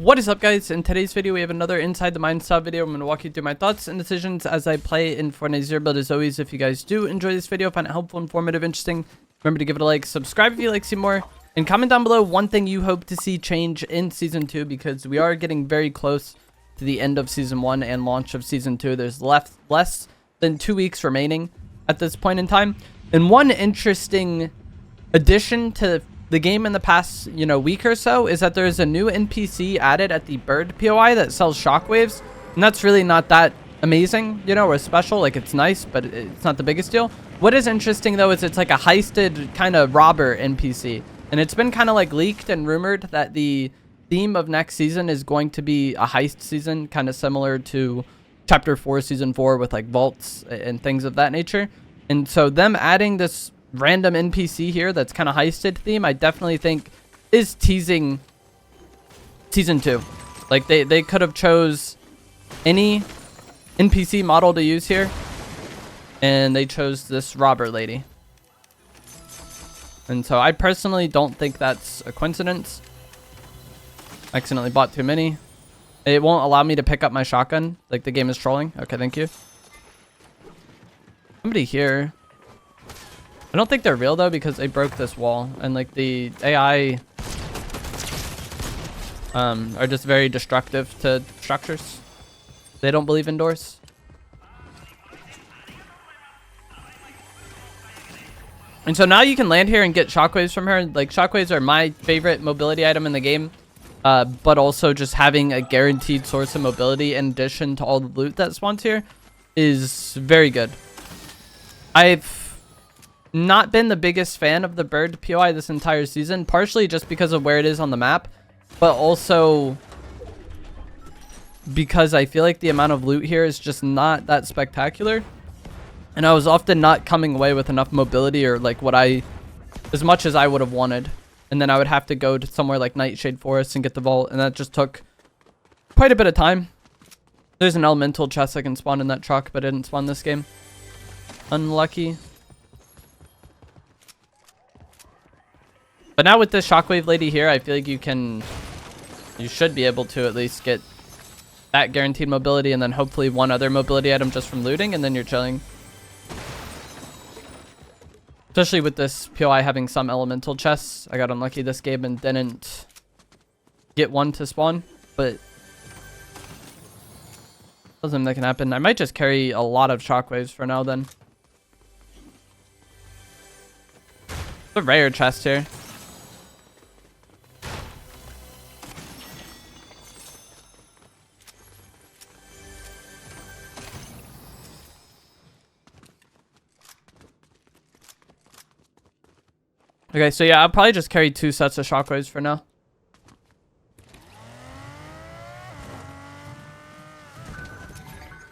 What is up, guys? In today's video we have another inside the mine style video. I'm going to walk you through my thoughts and decisions as I play in Fortnite Zero Build. As always, if you guys do enjoy this video, find it helpful, informative, interesting, remember to give it a like, subscribe if you like to see more, and comment down below one thing you hope to see change in season 2, because we are getting very close to the end of season 1 and launch of season 2. There's less than 2 weeks remaining at this point in time, and one interesting addition to the game in the past, week or so is that there's a new NPC added at the bird POI that sells shockwaves, and that's really not that amazing, or special. Like, it's nice, but it's not the biggest deal. What is interesting though is it's like a heisted kind of robber NPC, and it's been kind of like leaked and rumored that the theme of next season is going to be a heist season, kind of similar to chapter 4 season 4 with like vaults and things of that nature. And so them adding this random NPC here that's kind of heisted theme, I definitely think is teasing season 2. Like, they could have chose any NPC model to use here, and they chose this robber lady. And so I personally don't think that's a coincidence. I accidentally bought too many. It won't allow me to pick up my shotgun. Like, the game is trolling. Okay, thank you. Somebody here. I don't think they're real though, because they broke this wall, and like the AI are just very destructive to structures. They don't believe in doors. And so now you can land here and get shockwaves from her. Like, shockwaves are my favorite mobility item in the game, but also just having a guaranteed source of mobility in addition to all the loot that spawns here is very good. I've not been the biggest fan of the bird POI this entire season, partially just because of where it is on the map, but also because I feel like the amount of loot here is just not that spectacular, and I was often not coming away with enough mobility, or like as much as I would have wanted, and then I would have to go to somewhere like Nightshade Forest and get the vault, and that just took quite a bit of time. There's an elemental chest I can spawn in that truck, but it didn't spawn this game. Unlucky. But now with this shockwave lady here, I feel like you should be able to at least get that guaranteed mobility, and then hopefully one other mobility item just from looting, and then you're chilling. Especially with this POI having some elemental chests. I got unlucky this game and didn't get one to spawn, but doesn't mean that can happen. I might just carry a lot of shockwaves for now then. It's a rare chest here. Okay, so yeah, I'll probably just carry 2 sets of shockwaves for now.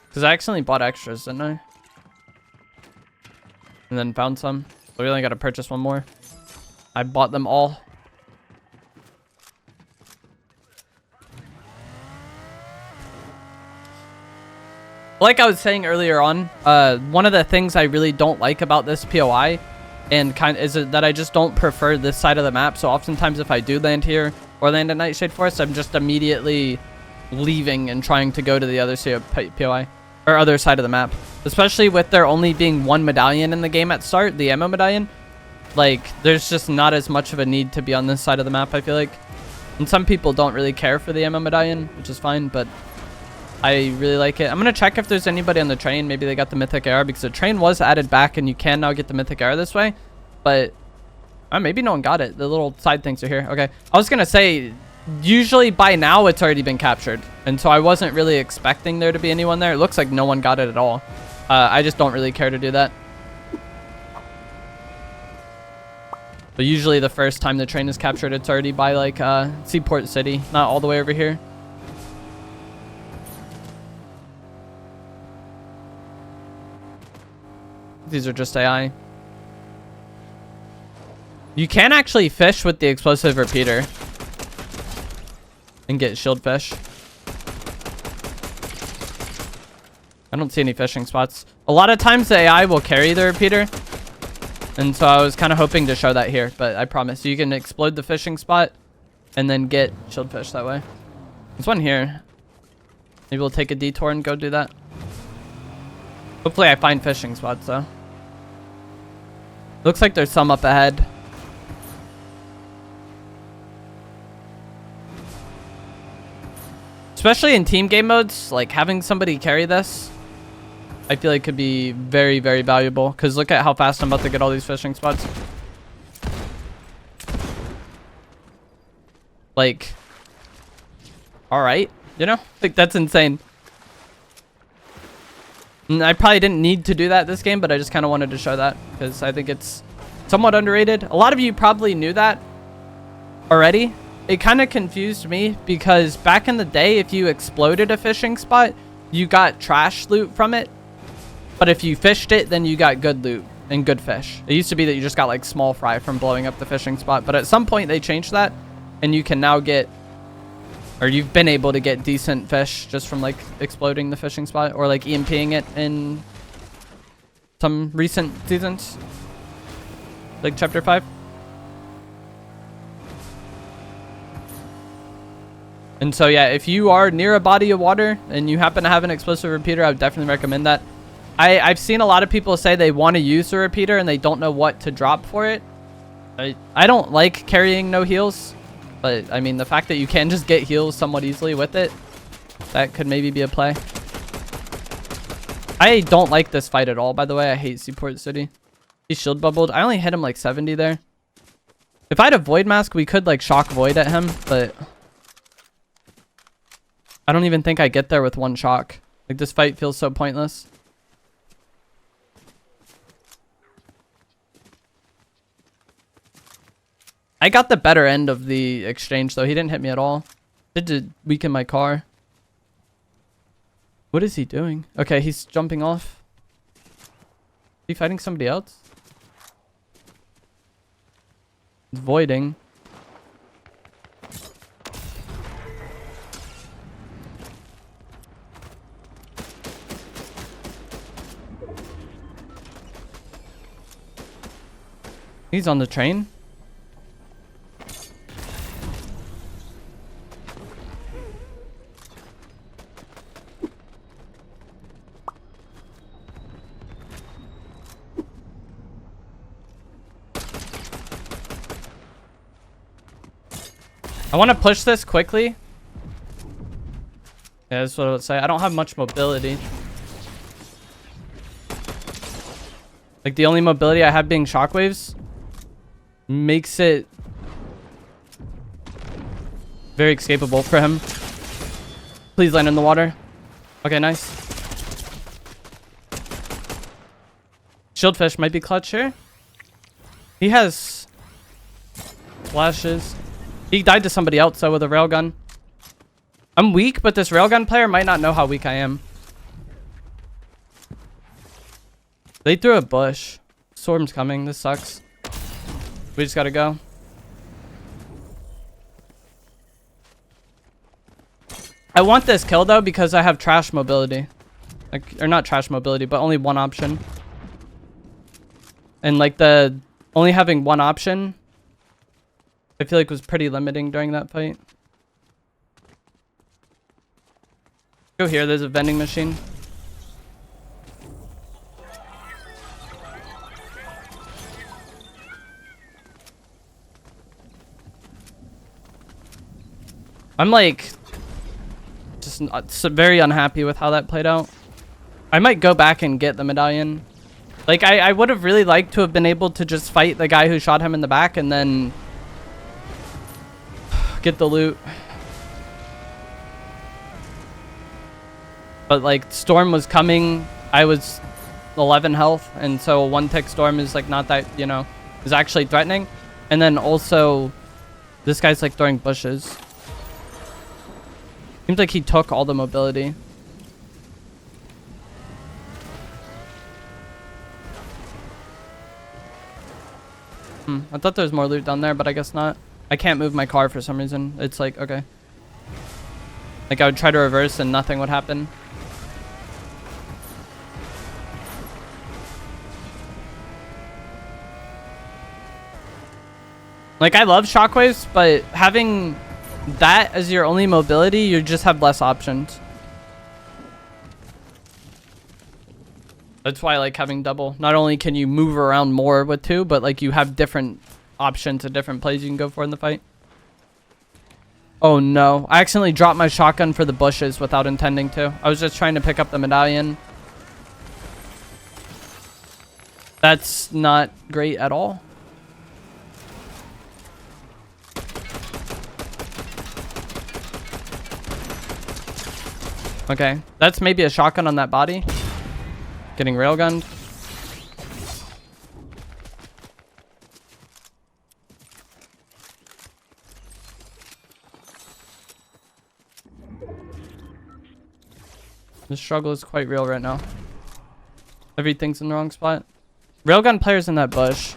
Because I accidentally bought extras, didn't I? And then found some. So we only got to purchase one more. I bought them all. Like I was saying earlier on, one of the things I really don't like about this POI and is that I just don't prefer this side of the map. So oftentimes if I do land here or land at Nightshade Forest, I'm just immediately leaving and trying to go to the other POI or other side of the map. Especially with there only being one medallion in the game at start, the ammo medallion. Like, there's just not as much of a need to be on this side of the map, I feel like. And some people don't really care for the ammo medallion, which is fine, but I really like it. I'm going to check if there's anybody on the train. Maybe they got the mythic AR, because the train was added back and you can now get the mythic AR this way. But maybe no one got it. The little side things are here. Okay. I was going to say, usually by now it's already been captured. And so I wasn't really expecting there to be anyone there. It looks like no one got it at all. I just don't really care to do that. But usually the first time the train is captured, it's already by like Seaport City, not all the way over here. These are just AI. You can actually fish with the explosive repeater and get shield fish. I don't see any fishing spots. A lot of times the AI will carry the repeater, and so I was kind of hoping to show that here, but I promise you can explode the fishing spot and then get shield fish that way. There's one here. Maybe we'll take a detour and go do that. Hopefully I find fishing spots though. Looks like there's some up ahead. Especially in team game modes, like having somebody carry this, I feel like could be very, very valuable. Because look at how fast I'm about to get all these fishing spots. Like, all right, you know, like that's insane. And I probably didn't need to do that this game, but I just kind of wanted to show that because I think it's somewhat underrated. A lot of you probably knew that already. It kind of confused me because back in the day, if you exploded a fishing spot, you got trash loot from it. But if you fished it, then you got good loot and good fish. It used to be that you just got like small fry from blowing up the fishing spot. But at some point they changed that and you can now get, or you've been able to get decent fish just from like exploding the fishing spot or like EMPing it in some recent seasons. Like chapter 5. And so, yeah, if you are near a body of water and you happen to have an explosive repeater, I would definitely recommend that. I've seen a lot of people say they want to use the repeater and they don't know what to drop for it. I don't like carrying no heals, but I mean, the fact that you can just get heals somewhat easily with it, that could maybe be a play. I don't like this fight at all, by the way. I hate Seaport City. He's shield bubbled. I only hit him like 70 there. If I had a void mask, we could like shock void at him, but I don't even think I get there with one shock. Like, this fight feels so pointless. I got the better end of the exchange, though. He didn't hit me at all. Did weaken my car. What is he doing? Okay, he's jumping off. Is he fighting somebody else? He's voiding. He's on the train. I want to push this quickly. Yeah, that's what I would say. I don't have much mobility. Like, the only mobility I have being shockwaves makes it very escapable for him. Please land in the water. Okay, nice. Shieldfish might be clutch here. He has flashes. He died to somebody else though with a railgun. I'm weak, but this railgun player might not know how weak I am. They threw a bush. Storm's coming. This sucks. We just gotta go. I want this kill though because I have trash mobility. Like, or not trash mobility, but only one option. And like the only having one option, I feel like was pretty limiting during that fight. Go here, there's a vending machine. I'm like just very unhappy with how that played out. I might go back and get the medallion. Like, I would have really liked to have been able to just fight the guy who shot him in the back and then get the loot. But like, Storm was coming. I was 11 health, and so a one tick Storm is like not that, you know, is actually threatening. And then also this guy's like throwing bushes. Seems like he took all the mobility. I thought there was more loot down there, but I guess not. I can't move my car for some reason. It's like, okay. Like, I would try to reverse and nothing would happen. Like, I love shockwaves, but having that as your only mobility, you just have less options. That's why I like having double. Not only can you move around more with two, but like you have different options and different plays you can go for in the fight. Oh no, I accidentally dropped my shotgun for the bushes without intending to. I was just trying to pick up the medallion. That's not great at all. Okay, that's maybe a shotgun on that body. Getting railgunned. The struggle is quite real right now. Everything's in the wrong spot. Railgun player's in that bush.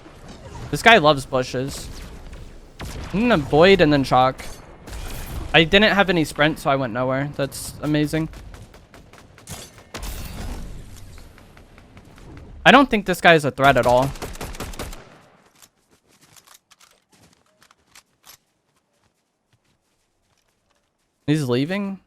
This guy loves bushes. I'm gonna void and then shock. I didn't have any sprint, so I went nowhere. That's amazing. I don't think this guy is a threat at all. He's leaving.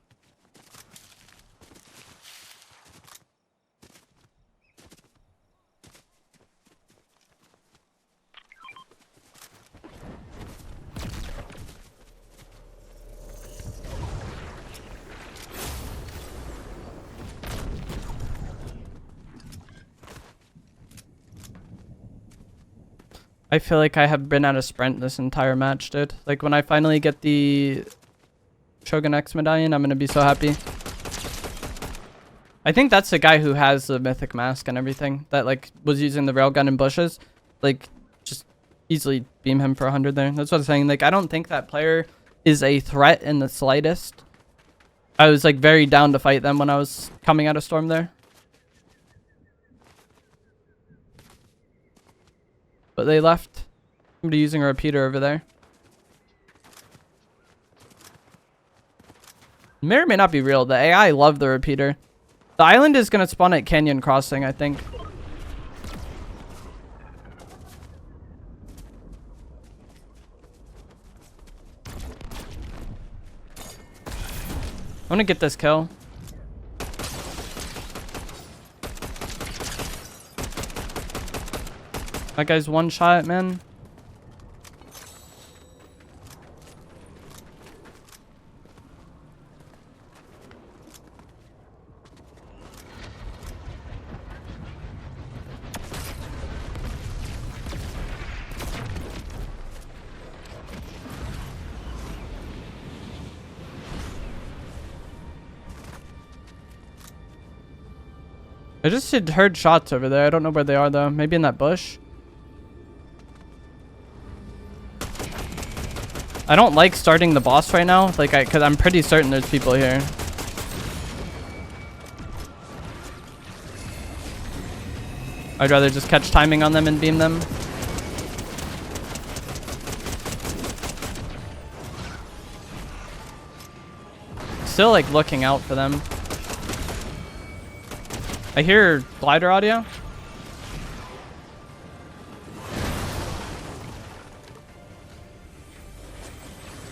I feel like I have been at a sprint this entire match, dude. Like when I finally get the Shogun X medallion, I'm gonna be so happy. I think that's the guy who has the mythic mask and everything that like was using the railgun in bushes. Like just easily beam him for 100 there. That's what I'm saying. Like I don't think that player is a threat in the slightest. I was like very down to fight them when I was coming out of storm there. But they left. Somebody using a repeater over there. May or may not be real. The AI love the repeater. The island is going to spawn at Canyon Crossing, I think. I want to get this kill. That guy's one shot, man. I just had heard shots over there. I don't know where they are though. Maybe in that bush. I don't like starting the boss right now, like because I'm pretty certain there's people here. I'd rather just catch timing on them and beam them. Still like looking out for them. I hear glider audio.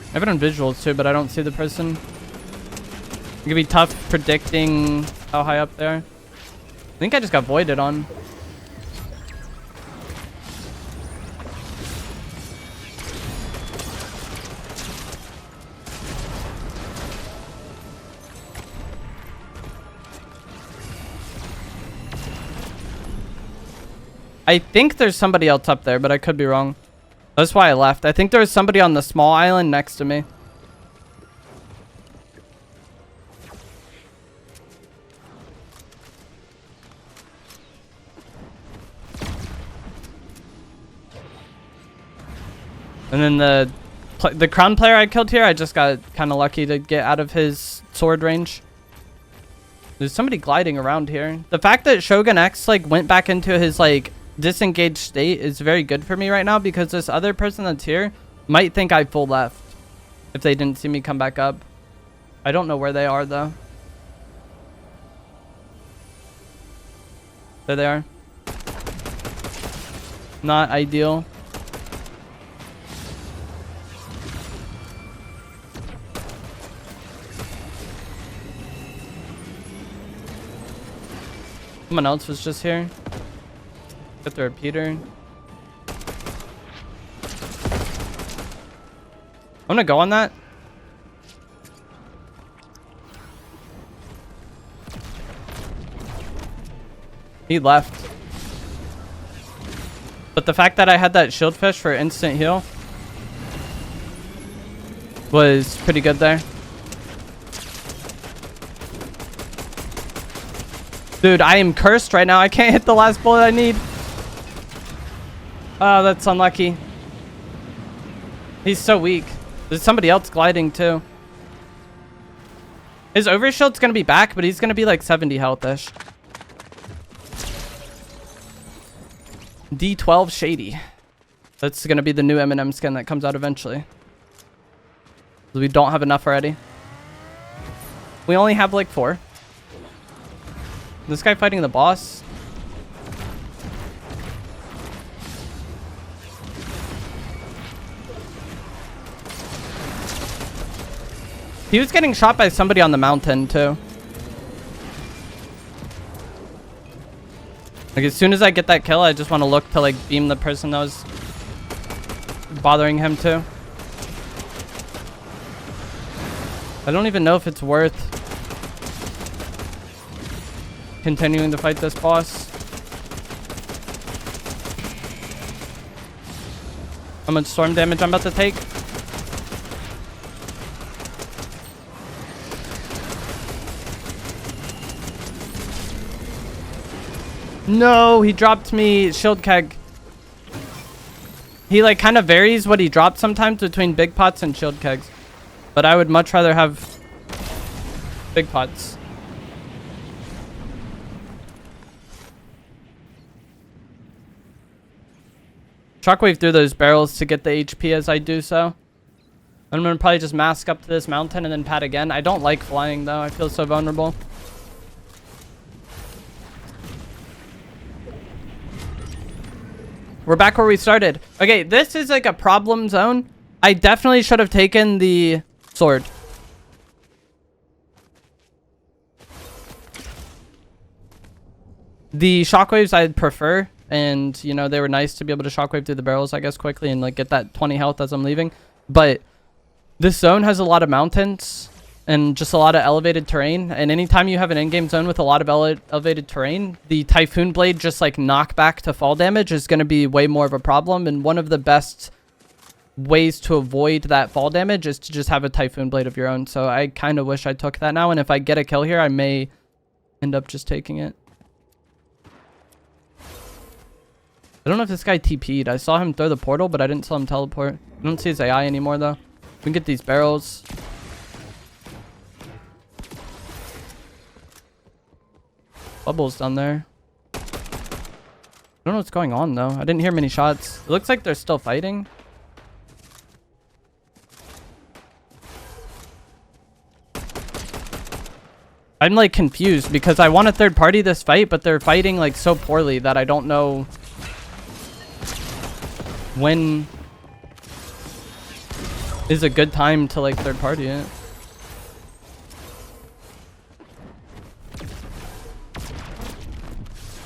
I have it on visuals too, but I don't see the person. It could be tough predicting how high up they are. I think I just got voided on. I think there's somebody else up there, but I could be wrong. That's why I left. I think there was somebody on the small island next to me. And then the crown player I killed here, I just got kind of lucky to get out of his sword range. There's somebody gliding around here. The fact that Shogun X like went back into his like disengaged state is very good for me right now, because this other person that's here might think I full left if they didn't see me come back up. I don't know where they are though. There they are. Not ideal. Someone else was just here. Get the repeater. I'm gonna go on that. He left. But the fact that I had that shield fish for instant heal was pretty good there. Dude, I am cursed right now. I can't hit the last bullet I need. Oh, that's unlucky. He's so weak. There's somebody else gliding too. His overshield's gonna be back, but he's gonna be like 70 health-ish. D12 Shady. That's gonna be the new M&M skin that comes out eventually. We don't have enough already. We only have like 4. This guy fighting the boss. He was getting shot by somebody on the mountain too. Like as soon as I get that kill, I just want to look to like beam the person that was bothering him too. I don't even know if it's worth continuing to fight this boss. How much storm damage I'm about to take? No, he dropped me shield keg. He like kind of varies what he drops sometimes between big pots and shield kegs. But I would much rather have big pots. Shockwave through those barrels to get the HP as I do so. I'm gonna probably just mask up to this mountain and then pad again. I don't like flying though. I feel so vulnerable. We're back where we started. Okay, this is like a problem zone. I definitely should have taken the sword. The shockwaves I'd prefer. And, you know, they were nice to be able to shockwave through the barrels, I guess, quickly and like get that 20 health as I'm leaving. But this zone has a lot of mountains and just a lot of elevated terrain. And anytime you have an in-game zone with a lot of elevated terrain, the Typhoon Blade just like knockback to fall damage is going to be way more of a problem. And one of the best ways to avoid that fall damage is to just have a Typhoon Blade of your own. So I kind of wish I took that now. And if I get a kill here, I may end up just taking it. I don't know if this guy TP'd. I saw him throw the portal, but I didn't saw him teleport. I don't see his AI anymore, though. We can get these barrels. Bubbles down there. I don't know what's going on, though. I didn't hear many shots. It looks like they're still fighting. I'm, like, confused because I want a third party this fight, but they're fighting, like, so poorly that I don't know when is a good time to like third party it.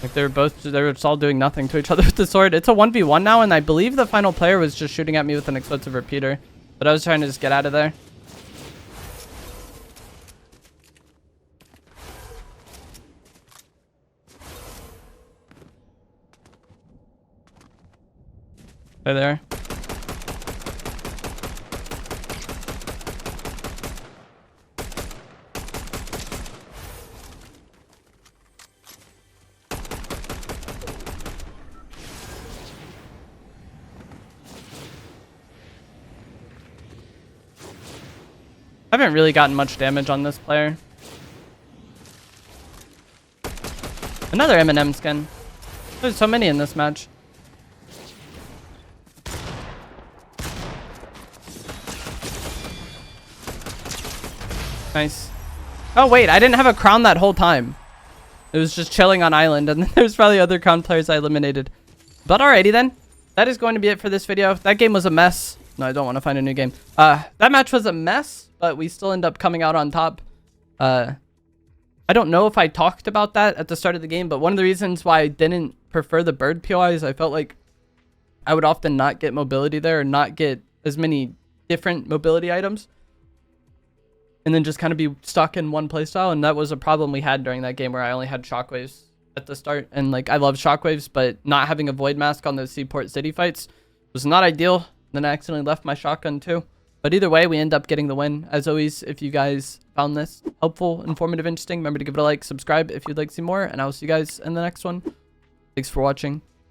Like they were all doing nothing to each other with the sword. It's a 1v1 now, and I believe the final player was just shooting at me with an explosive repeater, but I was trying to just get out of there. Hey there. I haven't really gotten much damage on this player. Another M&M skin. There's so many in this match. Nice. Oh wait, I didn't have a crown that whole time. It was just chilling on island, and then there's probably other crown players I eliminated. But alrighty then. That is going to be it for this video. That game was a mess. No, I don't want to find a new game. That match was a mess, but we still end up coming out on top. I don't know if I talked about that at the start of the game, but one of the reasons why I didn't prefer the bird POI is I felt like I would often not get mobility there or not get as many different mobility items. And then just kind of be stuck in one playstyle. And that was a problem we had during that game where I only had shockwaves at the start. And like, I love shockwaves, but not having a void mask on those Seaport City fights was not ideal. Then I accidentally left my shotgun too. But either way, we end up getting the win. As always, if you guys found this helpful, informative, interesting, remember to give it a like, subscribe if you'd like to see more, and I will see you guys in the next one. Thanks for watching.